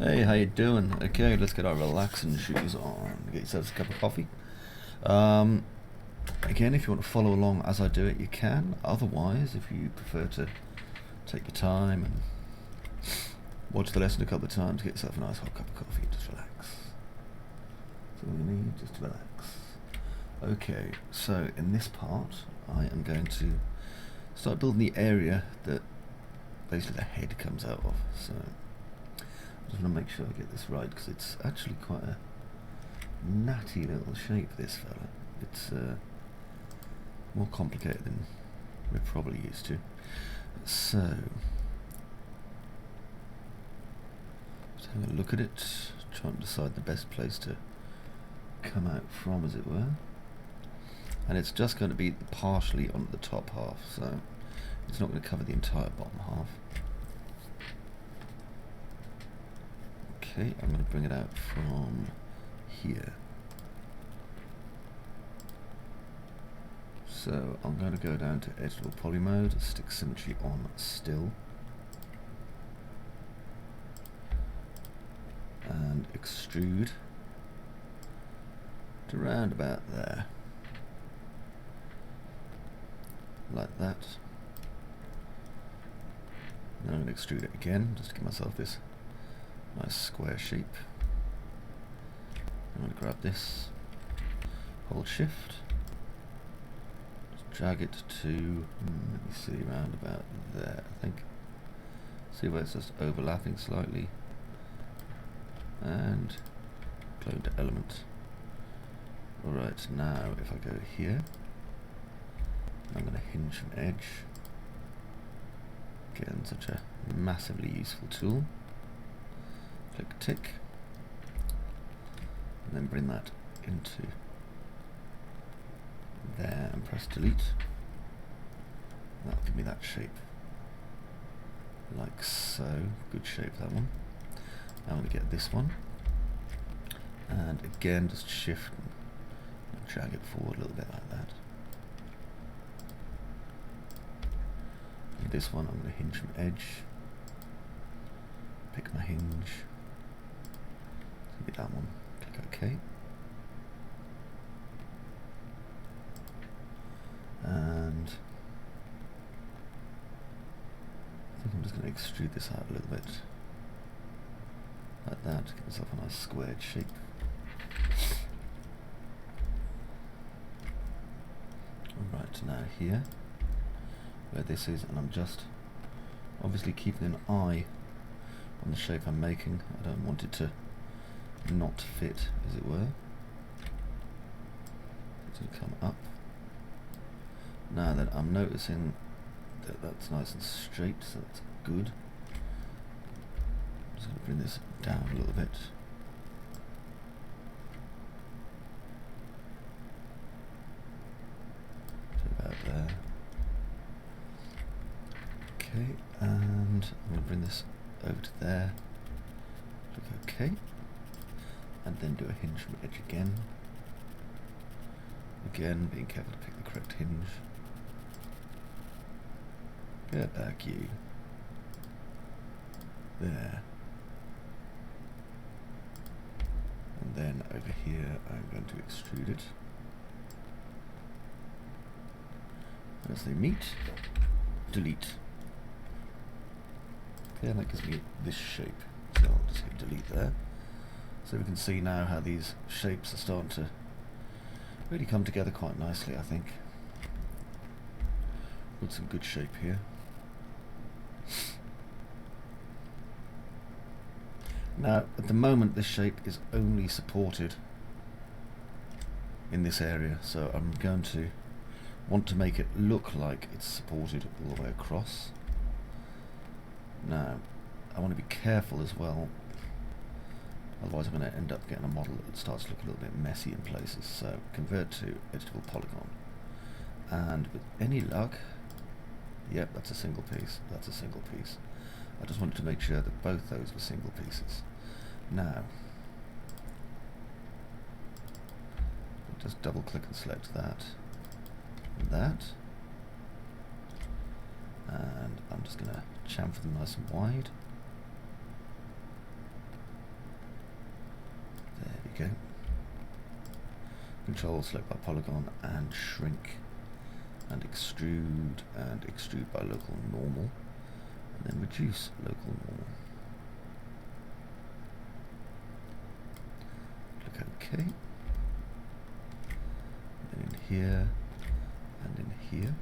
Hey, how you doing? Okay, let's get our relaxing shoes on. Get yourselves a cup of coffee. Again, if you want to follow along as I do it, you can. Otherwise, if you prefer to take your time and watch the lesson a couple of times, get yourself a nice hot cup of coffee and just relax. That's all you need, just relax. Okay, so in this part, I am going to start building the area that basically the head comes out of. So I just want to make sure I get this right, because it's actually quite a natty little shape, this fella. It's more complicated than we're probably used to. So, just having a look at it, trying to decide the best place to come out from, as it were. And it's just going to be partially on the top half, so it's not going to cover the entire bottom half. Okay, I'm going to bring it out from here. So I'm going to go down to editable poly mode, stick symmetry on still, and extrude to round about there, like that. Then I'm going to extrude it again, just to give myself this nice square shape. I'm going to grab this, hold shift, just drag it to, let me see, around about there, I think. See where it's just overlapping slightly, and clone to element. Alright, now if I go here, I'm going to hinge from edge. Again, such a massively useful tool. Click tick, and then bring that into there and press delete. That'll give me that shape, like so. Good shape, that one. Now I'm going to get this one, and again just shift and drag it forward a little bit like that. And this one I'm going to hinge from edge, pick my hinge, be that one, click OK, and I think I'm just going to extrude this out a little bit like that to give myself a nice squared shape. Alright, now here where this is, and I'm just obviously keeping an eye on the shape I'm making. I don't want it to not fit, as it were. It will come up. Now that I'm noticing that that's nice and straight, so that's good. I'm just going to bring this down a little bit. To about there. Okay, and I'm going to bring this over to there. Click OK. And then do a hinge from edge again. Again, being careful to pick the correct hinge. Get back, you. There. And then over here, I'm going to extrude it. As they meet, delete. Okay, and that gives me this shape. So I'll just hit delete there. So we can see now how these shapes are starting to really come together quite nicely, I think. Got some good shape here. Now, at the moment, this shape is only supported in this area, so I'm going to want to make it look like it's supported all the way across. Now, I want to be careful as well. Otherwise I'm going to end up getting a model that starts to look a little bit messy in places. So convert to editable polygon, and with any luck, yep, that's a single piece, that's a single piece. I just wanted to make sure that both those were single pieces. Now, just double click and select that and that, and I'm just going to chamfer them nice and wide. go. Control, select by polygon and shrink and extrude by local normal and then reduce local normal. Click OK. And in here and in here.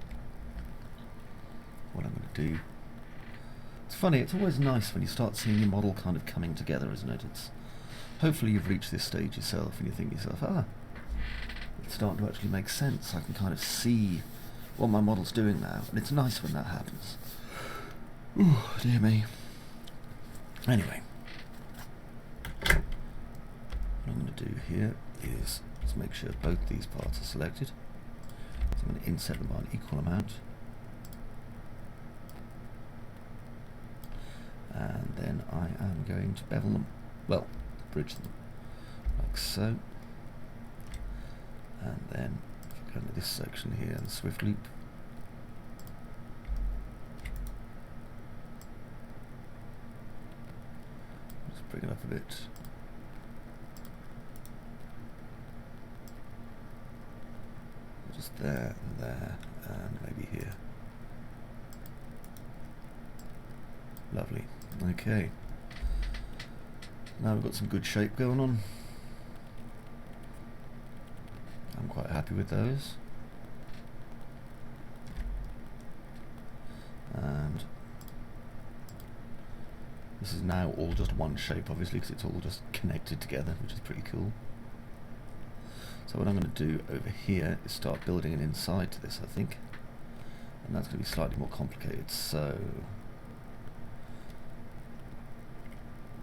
What I'm going to do. It's funny, it's always nice when you start seeing your model kind of coming together, isn't it? It's hopefully you've reached this stage yourself and you think to yourself, it's starting to actually make sense. I can kind of see what my model's doing now, and it's nice when that happens. Ooh, dear me. Anyway, what I'm going to do here is let's make sure both these parts are selected. So I'm going to inset them by an equal amount. And then I am going to bevel them, well, bridge them, like so. And then go into this section here and swift loop. Just bring it up a bit. Just there and there and maybe here. Lovely. Okay. Now we've got some good shape going on. I'm quite happy with those. And this is now all just one shape, obviously, because it's all just connected together, which is pretty cool. So what I'm going to do over here is start building an inside to this, I think. And that's going to be slightly more complicated, so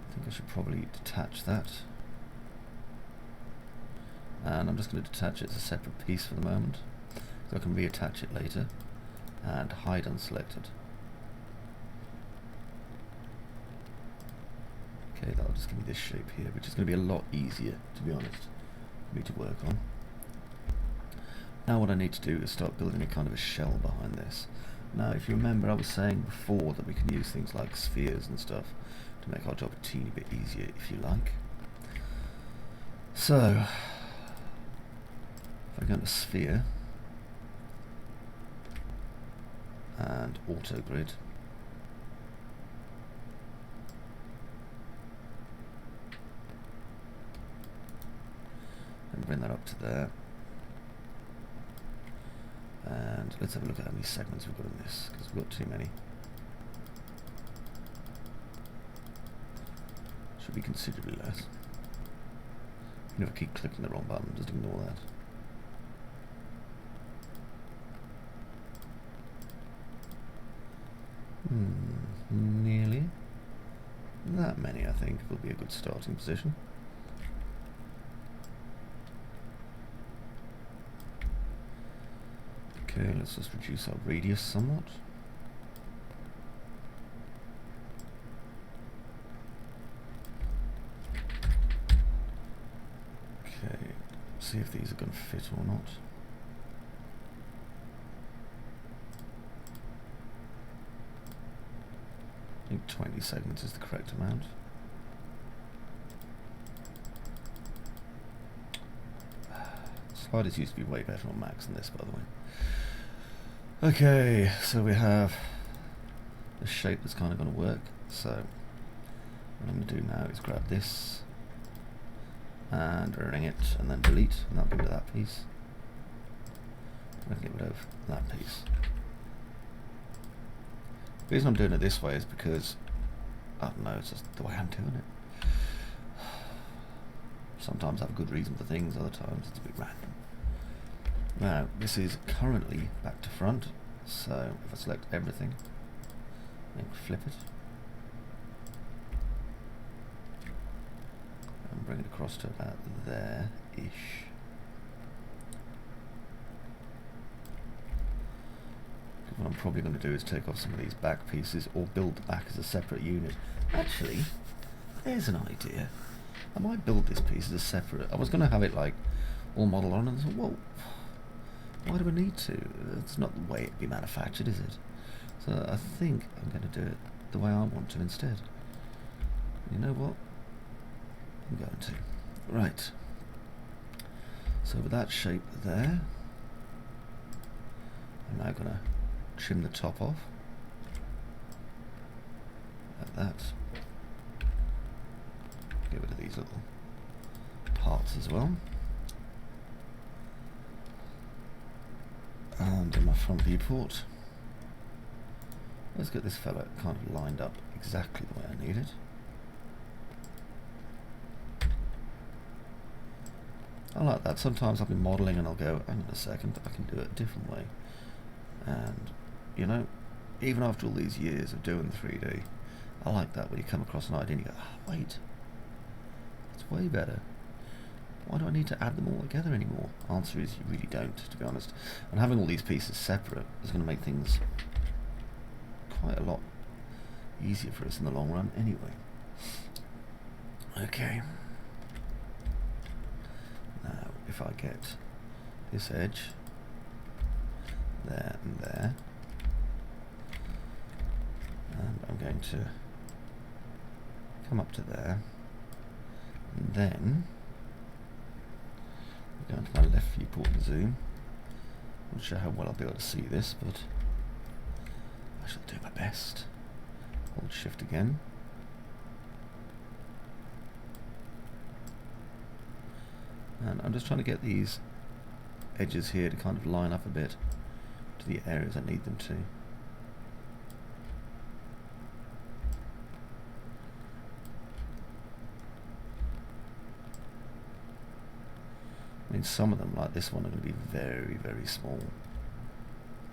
I think I should probably detach that. And I'm just going to detach it as a separate piece for the moment, so I can reattach it later, and hide unselected. Okay, that'll just give me this shape here, which is going to be a lot easier, to be honest, for me to work on. Now what I need to do is start building a kind of a shell behind this. Now if you remember, I was saying before that we can use things like spheres and stuff to make our job a teeny bit easier, if you like. So if I go into sphere and auto grid, and bring that up to there, and let's have a look at how many segments we've got in this, because we've got too many. Should be considerably less. You know, I keep clicking the wrong button, just ignore that. Nearly that many, I think, will be a good starting position. Okay, let's just reduce our radius somewhat. Okay, see if these are going to fit or not. I think 20 segments is the correct amount. Sliders used to be way better on Max than this, by the way. Okay, so we have a shape that's kind of going to work. So what I'm going to do now is grab this and ring it and then delete, and that'll get rid of that piece. I'm going to get rid of that piece. The reason I'm doing it this way is because, I don't know, it's just the way I'm doing it. Sometimes I have a good reason for things, other times it's a bit random. Now, this is currently back to front, so if I select everything, then flip it, and bring it across to about there-ish. What I'm probably going to do is take off some of these back pieces or build the back as a separate unit. Actually, there's an idea. I might build this piece as a separate. I was going to have it like all model on, and I thought, well, why do we need to? It's not the way it'd be manufactured, is it? So I think I'm going to do it the way I want to instead. You know what? I'm going to. Right. So with that shape there, I'm now going to trim the top off, like that. Get rid of these little parts as well. And in my front viewport, let's get this fella kind of lined up exactly the way I need it. I like that. Sometimes I'll be modelling and I'll go, hang on a second, I can do it a different way. And, you know, even after all these years of doing 3D, I like that when you come across an idea and you go, oh, wait, it's way better. Why do I need to add them all together anymore? Answer is you really don't, to be honest. And having all these pieces separate is going to make things quite a lot easier for us in the long run anyway. Okay. Now, if I get this edge there and there, and I'm going to come up to there, and then go into my left viewport and zoom. I'm not sure how well I'll be able to see this, but I shall do my best. Hold shift again. And I'm just trying to get these edges here to kind of line up a bit to the areas I need them to. I mean, some of them, like this one, are going to be very, very small.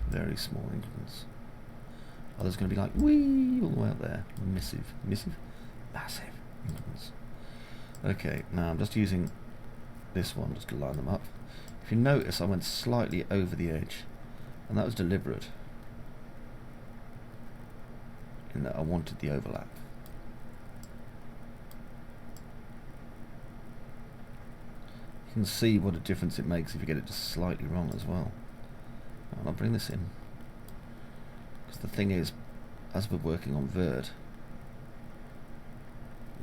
Very small increments. Others are going to be like, whee, all the way up there. Massive increments. Okay, now I'm just using this one just to line them up. If you notice, I went slightly over the edge, and that was deliberate, in that I wanted the overlap. You can see what a difference it makes if you get it just slightly wrong as well. And I'll bring this in, because the thing is, as we're working on vert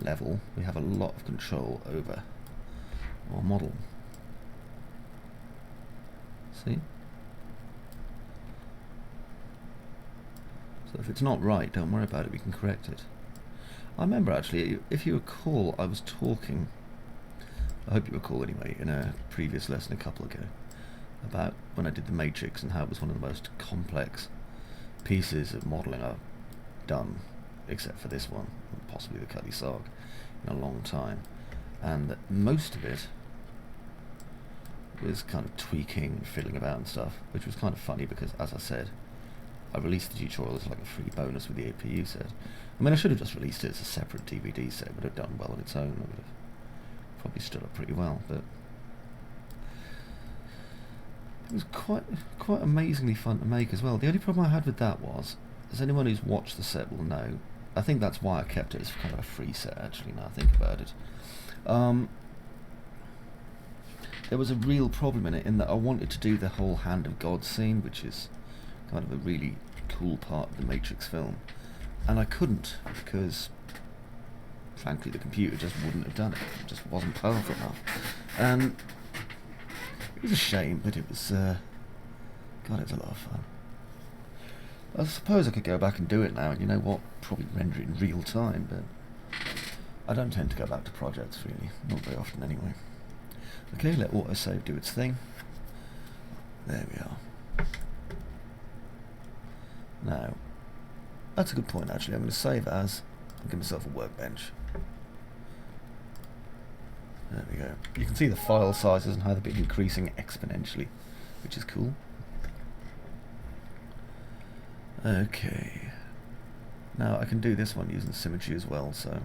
level, we have a lot of control over our model. See? So if it's not right, don't worry about it, we can correct it. I remember actually, if you recall, I was talking, I hope you recall anyway, in a previous lesson a couple ago, about when I did the Matrix and how it was one of the most complex pieces of modelling I've done, except for this one, and possibly the Cutty Sarg, in a long time. And most of it was kind of tweaking, fiddling about and stuff, which was kind of funny because, as I said, I released the tutorial as like a free bonus with the APU set. I mean, I should have just released it as a separate DVD set, would have done well on its own. It would have probably stood up pretty well, but it was quite amazingly fun to make as well. The only problem I had with that was, as anyone who's watched the set will know, I think that's why I kept it as kind of a free set, actually, now I think about it. There was a real problem in it, in that I wanted to do the whole Hand of God scene, which is kind of a really cool part of the Matrix film, and I couldn't, because frankly the computer just wouldn't have done it. It just wasn't powerful enough, and it was a shame, but it was God, it was a lot of fun. I suppose I could go back and do it now, and you know what, probably render it in real time, but I don't tend to go back to projects really, not very often anyway. Okay, let autosave do its thing. There we are. Now, that's a good point actually. I'm going to save as, and give myself a workbench. There we go. You can see the file sizes and how they've been increasing exponentially, which is cool. Okay. Now I can do this one using symmetry as well, so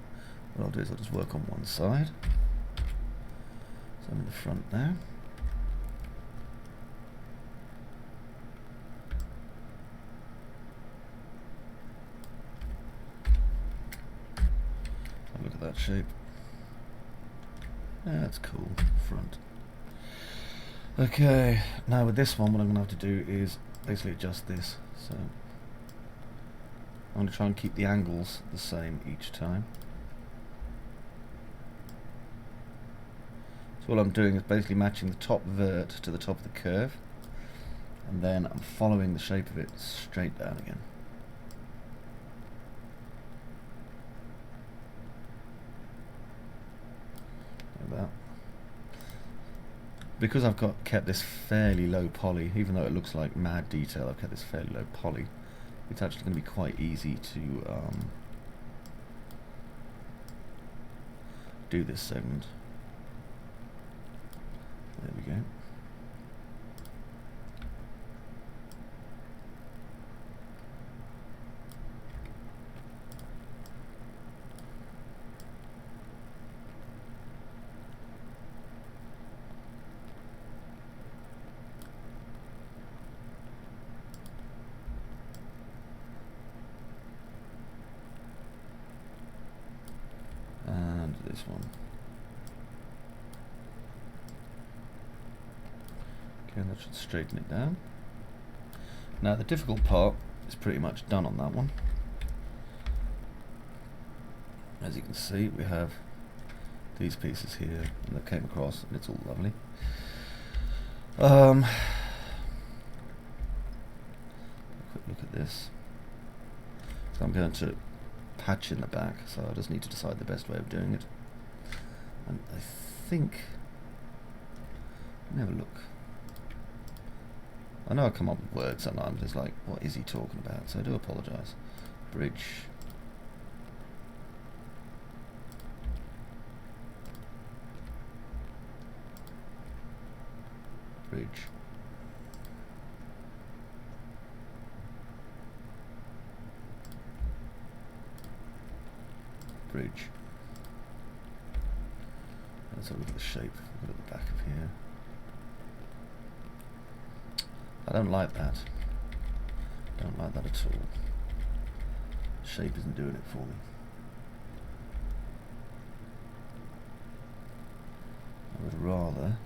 what I'll do is I'll just work on one side. So I'm in the front now. Look at that shape. Yeah, that's cool. Front. Okay, now with this one, what I'm going to have to do is basically adjust this. So I'm going to try and keep the angles the same each time. So all I'm doing is basically matching the top vert to the top of the curve, and then I'm following the shape of it straight down again. Like that. Because I've kept this fairly low poly, even though it looks like mad detail, I've kept this fairly low poly. It's actually going to be quite easy to do this segment. There we go. And this one. Okay, that should straighten it down. Now the difficult part is pretty much done on that one. As you can see, we have these pieces here that came across, and it's all lovely. A quick look at this. So I'm going to patch in the back, so I just need to decide the best way of doing it. And I think, let me have a look. I know I come up with words sometimes, it's like, what is he talking about? So I do apologise. Bridge. Bridge. Bridge. Let's have a look at the shape. Look at the back of here. I don't like that. Don't like that at all. Shape isn't doing it for me. I would rather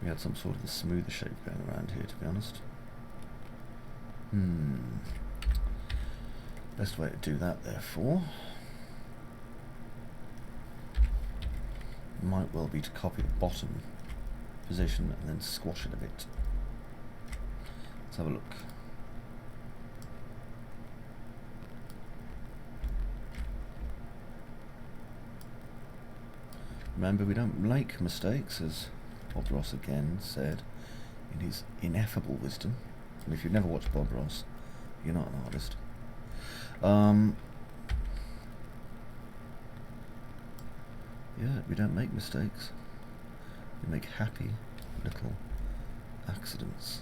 we had some sort of a smoother shape going around here, to be honest. Best way to do that, therefore, might well be to copy the bottom position and then squash it a bit. Let's have a look. Remember, we don't make mistakes, as Bob Ross again said in his ineffable wisdom. And if you've never watched Bob Ross, you're not an artist. Yeah, we don't make mistakes. We make happy little accidents.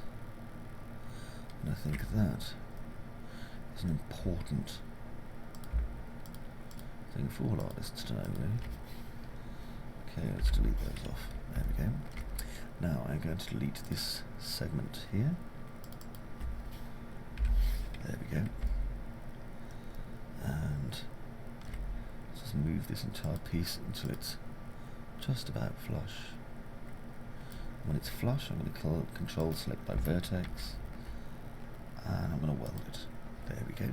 And I think that is an important thing for all artists to know, really. Okay, let's delete those off. There we go. Now I'm going to delete this segment here. There we go. And let's just move this entire piece until it's just about flush. When it's flush, I'm going to control select by vertex, and I'm going to weld it. There we go.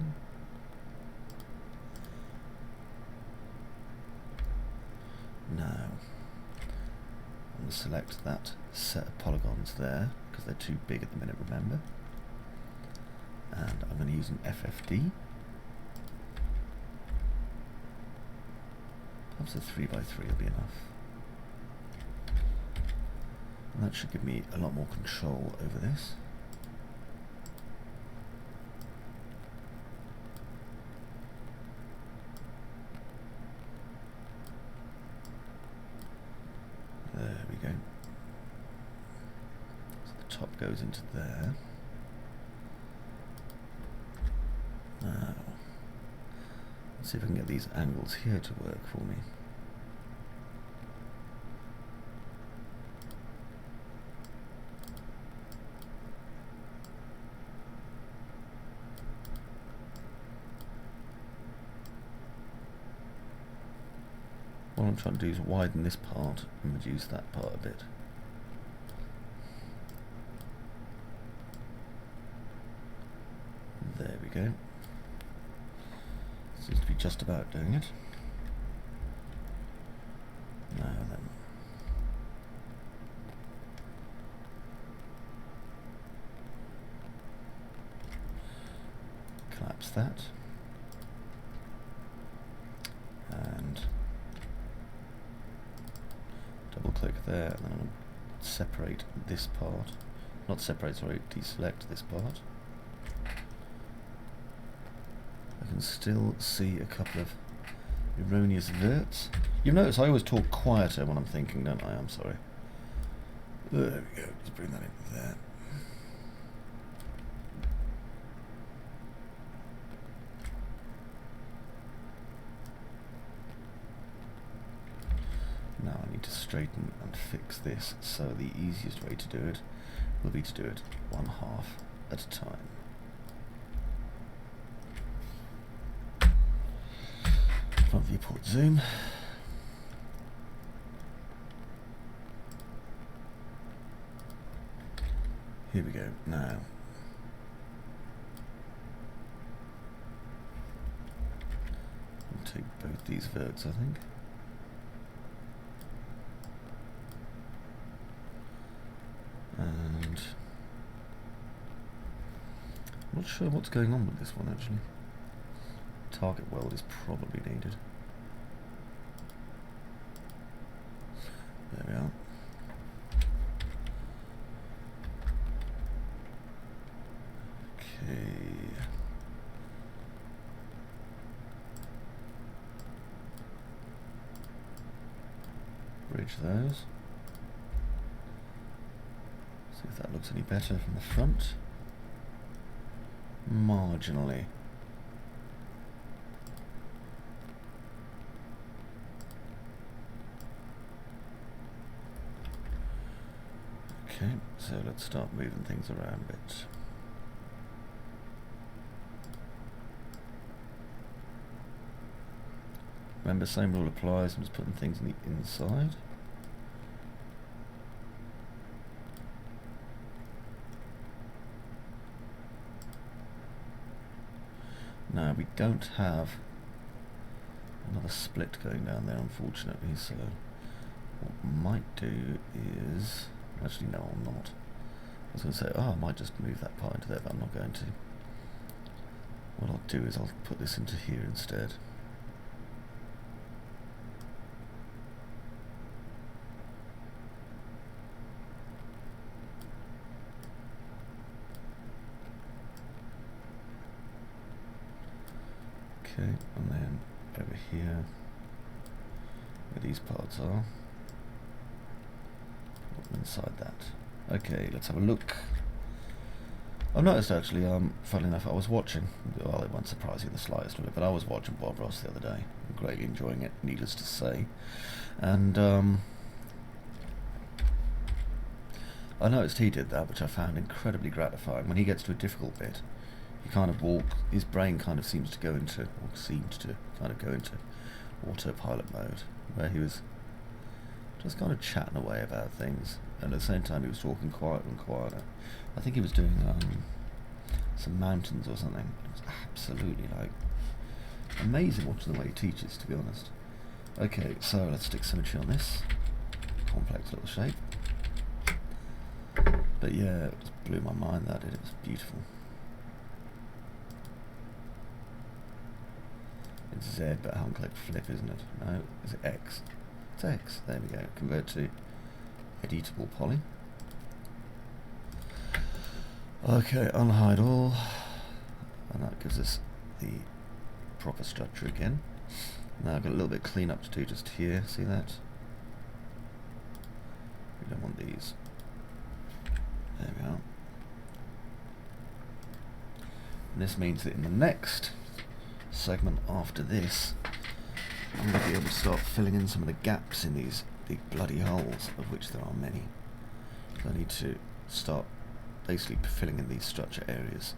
Now I'm going to select that set of polygons there, because they're too big at the minute, remember. And I'm going to use an FFD. Perhaps a 3x3 will be enough. And that should give me a lot more control over this. There we go. So the top goes into there. Now, let's see if I can get these angles here to work for me. What I'm trying to do is widen this part and reduce that part a bit. There we go. Seems to be just about doing it. Now then, that. And double click there, and then I'm going to separate this part. Not separate, sorry, deselect this part. I can still see a couple of erroneous verts. You'll notice I always talk quieter when I'm thinking, don't I? I'm sorry. There we go, just bring that in there. Now I need to straighten and fix this, so the easiest way to do it will be to do it 1/2 at a time. Front viewport zoom. Here we go. Now I'll take both these verts, I think. And I'm not sure what's going on with this one actually. Target weld is probably needed. There we are. Okay. Bridge those. See if that looks any better from the front. Marginally. Okay, so let's start moving things around a bit. Remember, same rule applies. I'm just putting things on the inside. Now we don't have another split going down there, unfortunately, so what I might do is... Actually, no, I'm not. I was going to say, oh, I might just move that part into there, but I'm not going to. What I'll do is I'll put this into here instead. Okay, and then over here, where these parts are, inside that. Okay, let's have a look. I've noticed actually, funnily enough, I was watching, well, it won't surprise you the slightest of it, but I was watching Bob Ross the other day, greatly enjoying it, needless to say, and I noticed he did that, which I found incredibly gratifying. When he gets to a difficult bit, he kind of his brain kind of seems to go into, or seemed to kind of go into autopilot mode, where he was just kind of chatting away about things, and at the same time he was talking quieter and quieter. I think he was doing some mountains or something. It was absolutely like amazing watching the way he teaches, to be honest. Okay, so let's stick symmetry on this complex little shape. But yeah, it just blew my mind, that did. It was beautiful. It's Z, but I haven't clicked flip, isn't it? No, is it X? It's X. There we go. Convert to editable poly. Okay, unhide all, and that gives us the proper structure again. Now I've got a little bit of cleanup to do just here. See that? We don't want these. There we are. And this means that in the next segment after this, I'm going to be able to start filling in some of the gaps in these big bloody holes, of which there are many. So I need to start basically filling in these structure areas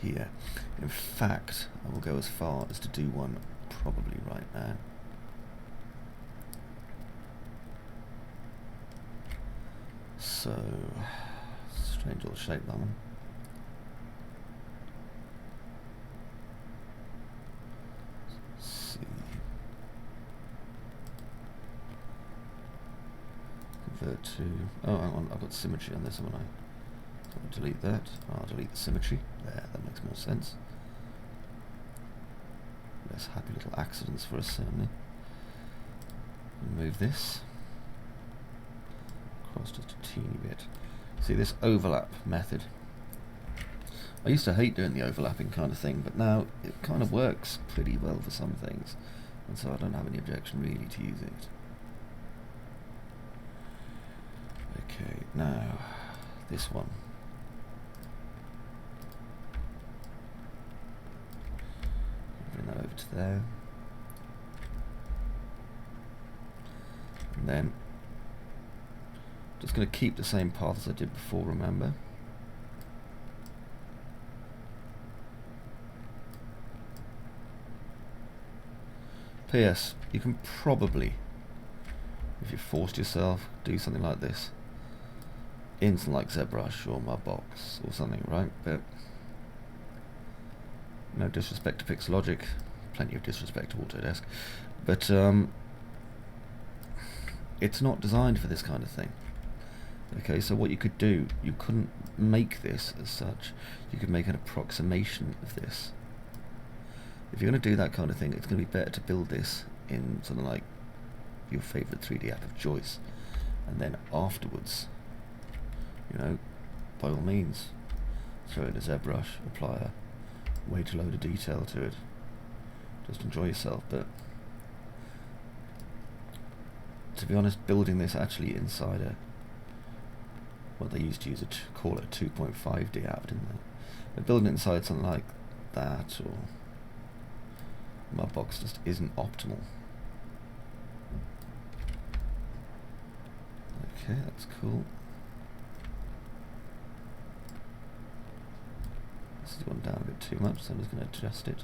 here. In fact, I will go as far as to do one probably right now. So, strange little shape, that one. Convert to, oh, hang on, I've got symmetry on this, haven't I? So I'll delete that. I'll delete the symmetry. There, that makes more sense. less happy little accidents for us, certainly. Move this across just a teeny bit. See this overlap method? I used to hate doing the overlapping kind of thing, but now it kind of works pretty well for some things, and so I don't have any objection really to use it. Okay, now this one. Bring that over to there. And then just going to keep the same path as I did before, remember. P.S. You can probably, if you forced yourself, do something like this in something like ZBrush or Mudbox or something, right? But no disrespect to Pixologic, plenty of disrespect to Autodesk, but it's not designed for this kind of thing. Okay, so what you could do, you couldn't make this as such, you could make an approximation of this. If you're going to do that kind of thing, it's going to be better to build this in something like your favourite 3D app of choice, and then afterwards, you know, by all means, throw in a ZBrush, apply a way to load of detail to it. Just enjoy yourself. But to be honest, building this actually inside a, what they used to use it, call it a 2.5D app, didn't they? But building it inside something like that or Mudbox just isn't optimal. Okay, that's cool. This has gone down a bit too much, so I'm just going to adjust it.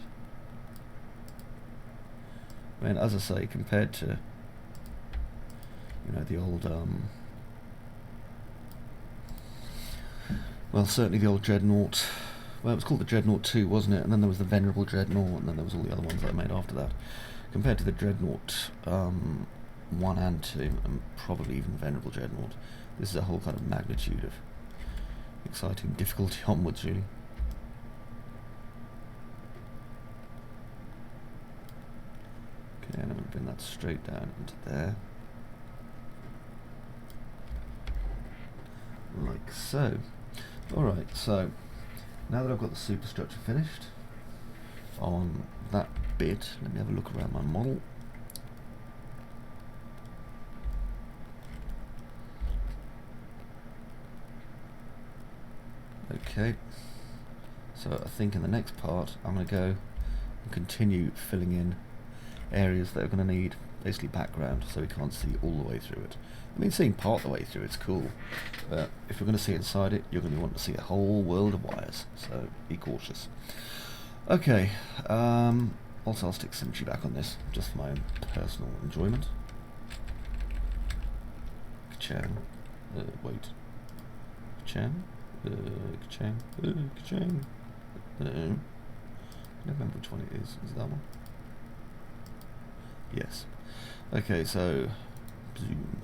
I mean, as I say, compared to, you know, the old, well, certainly the old Dreadnought. Well, it was called the Dreadnought 2, wasn't it? And then there was the Venerable Dreadnought, and then there was all the other ones that I made after that. Compared to the Dreadnought 1 and 2, and probably even Venerable Dreadnought, this is a whole kind of magnitude of exciting difficulty onwards, really. Okay, and I'm going to bring that straight down into there. Like so. Alright, so now that I've got the superstructure finished on that bit, let me have a look around my model. Okay, so I think in the next part I'm going to go and continue filling in areas that are going to need basically background so we can't see all the way through it. I mean, seeing part of the way through it's cool, but if you're going to see inside it, you're going to want to see a whole world of wires, so be cautious. Okay, also I'll stick symmetry back on this, just for my own personal enjoyment. Ka-chang. Wait. Ka-chang? Ka-chang? Ka-chang? I don't remember which one it is. Is it that one? Yes. Okay, so zoom.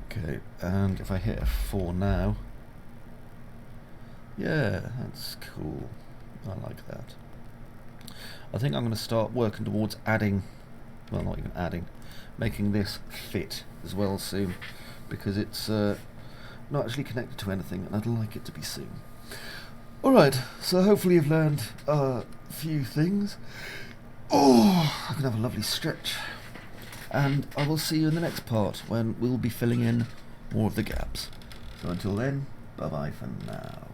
Okay, and if I hit F4 now, yeah, that's cool. I like that. I think I'm going to start working towards adding, well, not even adding, making this fit as well soon, because it's not actually connected to anything, and I'd like it to be soon. Alright, so hopefully you've learned a few things. Oh, I can have a lovely stretch. And I will see you in the next part when we'll be filling in more of the gaps. So until then, bye bye for now.